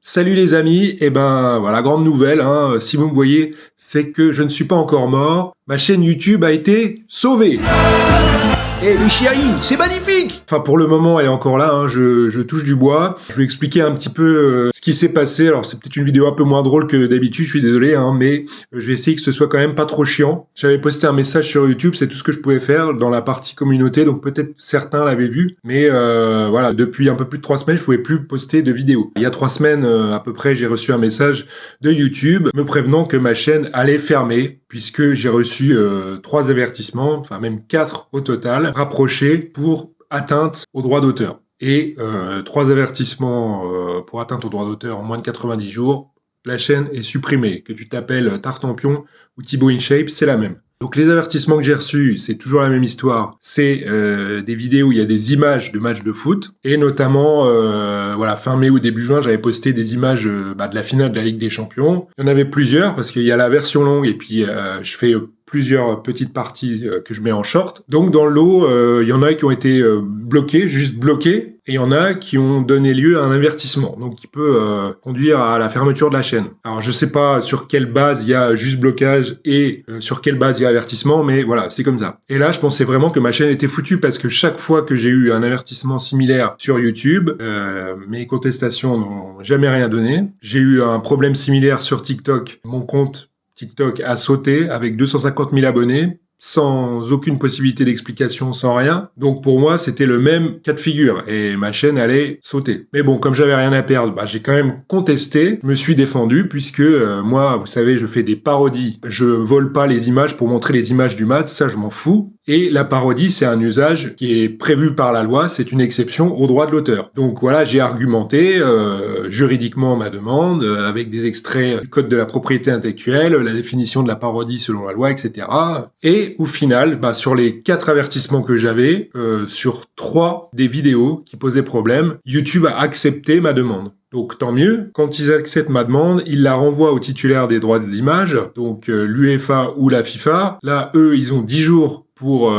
Salut les amis, et ben voilà, grande nouvelle, si vous me voyez, c'est que je ne suis pas encore mort, ma chaîne YouTube a été sauvée. Eh les chiaïs, c'est magnifique. Enfin pour le moment elle est encore là, je touche du bois. Je vais expliquer un petit peu ce qui s'est passé. Alors c'est peut-être une vidéo un peu moins drôle que d'habitude, je suis désolé, mais je vais essayer que ce soit quand même pas trop chiant. J'avais posté un message sur YouTube, c'est tout ce que je pouvais faire dans la partie communauté, donc peut-être certains l'avaient vu. Mais voilà, depuis un peu plus de 3 semaines, je pouvais plus poster de vidéos. Il y a 3 semaines à peu près, j'ai reçu un message de YouTube me prévenant que ma chaîne allait fermer, puisque j'ai reçu 3 avertissements, enfin même 4 au total, rapprochés pour atteinte aux droits d'auteur. Et 3 avertissements pour atteinte aux droits d'auteur en moins de 90 jours, la chaîne est supprimée. Que tu t'appelles Tartampion ou Thibaut InShape, c'est la même. Donc les avertissements que j'ai reçus, c'est toujours la même histoire. C'est des vidéos où il y a des images de matchs de foot. Et notamment, voilà, fin mai ou début juin, j'avais posté des images de la finale de la Ligue des Champions. Il y en avait plusieurs, parce qu'il y a la version longue, et puis je fais plusieurs petites parties que je mets en short. Donc dans le lot, il y en a qui ont été bloqués, juste bloqués, et il y en a qui ont donné lieu à un avertissement, donc qui peut conduire à la fermeture de la chaîne. Alors je sais pas sur quelle base il y a juste blocage et sur quelle base il y a avertissement, mais voilà, c'est comme ça. Et là, je pensais vraiment que ma chaîne était foutue, parce que chaque fois que j'ai eu un avertissement similaire sur YouTube, mes contestations n'ont jamais rien donné. J'ai eu un problème similaire sur TikTok, mon compte TikTok a sauté avec 250 000 abonnés, sans aucune possibilité d'explication, sans rien. Donc pour moi, c'était le même cas de figure, et ma chaîne allait sauter. Mais bon, comme j'avais rien à perdre, j'ai quand même contesté, je me suis défendu, puisque moi, vous savez, je fais des parodies. Je vole pas les images pour montrer les images du match, ça je m'en fous. Et la parodie, c'est un usage qui est prévu par la loi, c'est une exception au droit de l'auteur. Donc voilà, j'ai argumenté juridiquement ma demande, avec des extraits du code de la propriété intellectuelle, la définition de la parodie selon la loi, etc. Et au final, sur les 4 avertissements que j'avais, sur 3 des vidéos qui posaient problème, YouTube a accepté ma demande. Donc tant mieux, quand ils acceptent ma demande, ils la renvoient au titulaire des droits de l'image, donc l'UEFA ou la FIFA. Là, eux, ils ont 10 jours pour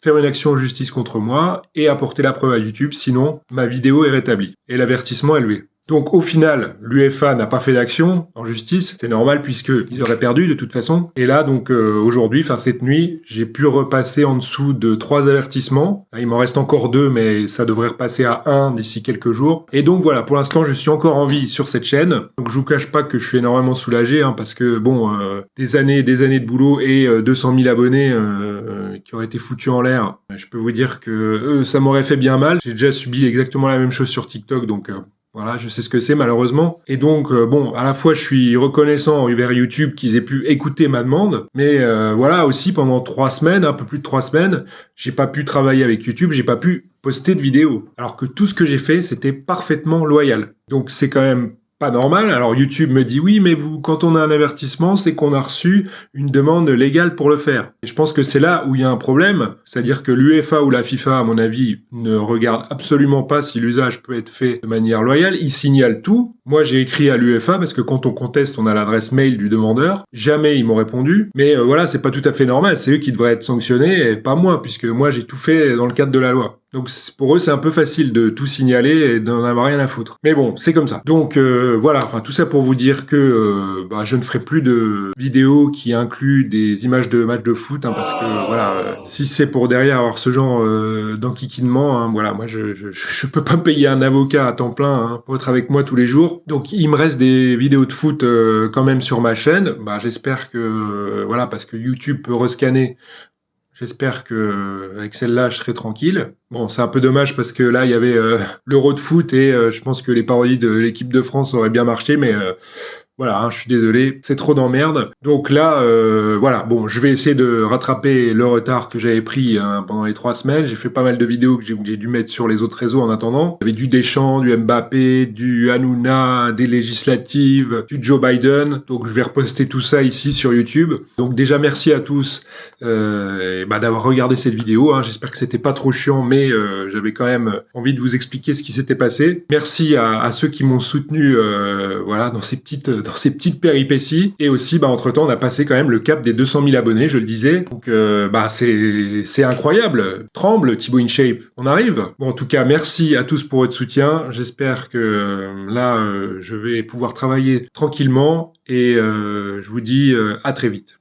faire une action en justice contre moi et apporter la preuve à YouTube, sinon ma vidéo est rétablie. Et l'avertissement est levé. Donc au final, l'UEFA n'a pas fait d'action en justice, c'est normal puisqu'ils auraient perdu de toute façon. Et là donc aujourd'hui, cette nuit, j'ai pu repasser en dessous de 3 avertissements. Il m'en reste encore 2, mais ça devrait repasser à 1 d'ici quelques jours. Et donc voilà, pour l'instant je suis encore en vie sur cette chaîne. Donc je vous cache pas que je suis énormément soulagé, parce que bon, des années de boulot et 200 000 abonnés qui auraient été foutus en l'air, je peux vous dire que ça m'aurait fait bien mal. J'ai déjà subi exactement la même chose sur TikTok, donc voilà, je sais ce que c'est malheureusement. Et donc, bon, à la fois je suis reconnaissant envers YouTube qu'ils aient pu écouter ma demande, mais voilà, aussi pendant 3 semaines, un peu plus de 3 semaines, j'ai pas pu travailler avec YouTube, j'ai pas pu poster de vidéos. Alors que tout ce que j'ai fait, c'était parfaitement loyal. Donc c'est quand même pas normal. Alors YouTube me dit oui, mais vous, quand on a un avertissement, c'est qu'on a reçu une demande légale pour le faire. Et je pense que c'est là où il y a un problème, c'est-à-dire que l'UEFA ou la FIFA, à mon avis, ne regardent absolument pas si l'usage peut être fait de manière loyale. Ils signalent tout. Moi, j'ai écrit à l'UEFA parce que quand on conteste, on a l'adresse mail du demandeur. Jamais ils m'ont répondu. Mais voilà, c'est pas tout à fait normal. C'est eux qui devraient être sanctionnés et pas moi, puisque moi, j'ai tout fait dans le cadre de la loi. Donc pour eux, c'est un peu facile de tout signaler et d'en avoir rien à foutre. Mais bon, c'est comme ça. Donc voilà, tout ça pour vous dire que je ne ferai plus de vidéos qui incluent des images de matchs de foot, parce que voilà, si c'est pour derrière avoir ce genre d'enquiquinement, voilà, moi je peux pas me payer un avocat à temps plein pour être avec moi tous les jours. Donc il me reste des vidéos de foot quand même sur ma chaîne. J'espère que voilà, parce que YouTube peut rescanner. J'espère que avec celle-là, je serai tranquille. Bon, c'est un peu dommage parce que là, il y avait l'Euro de foot et je pense que les parodies de l'équipe de France auraient bien marché, mais voilà, je suis désolé, c'est trop d'emmerde. Donc là, voilà, bon, je vais essayer de rattraper le retard que j'avais pris pendant les 3 semaines. J'ai fait pas mal de vidéos que j'ai dû mettre sur les autres réseaux en attendant. Il y avait du Deschamps, du Mbappé, du Hanouna, des législatives, du Joe Biden. Donc je vais reposter tout ça ici sur YouTube. Donc déjà, merci à tous d'avoir regardé cette vidéo. J'espère que c'était pas trop chiant, mais j'avais quand même envie de vous expliquer ce qui s'était passé. Merci à ceux qui m'ont soutenu voilà, dans ces petites dans ces petites péripéties. Et aussi, entre-temps, on a passé quand même le cap des 200 000 abonnés, je le disais. Donc, c'est incroyable. Tremble, Thibaut InShape. On arrive. Bon, en tout cas, merci à tous pour votre soutien. J'espère que là, je vais pouvoir travailler tranquillement. Et je vous dis à très vite.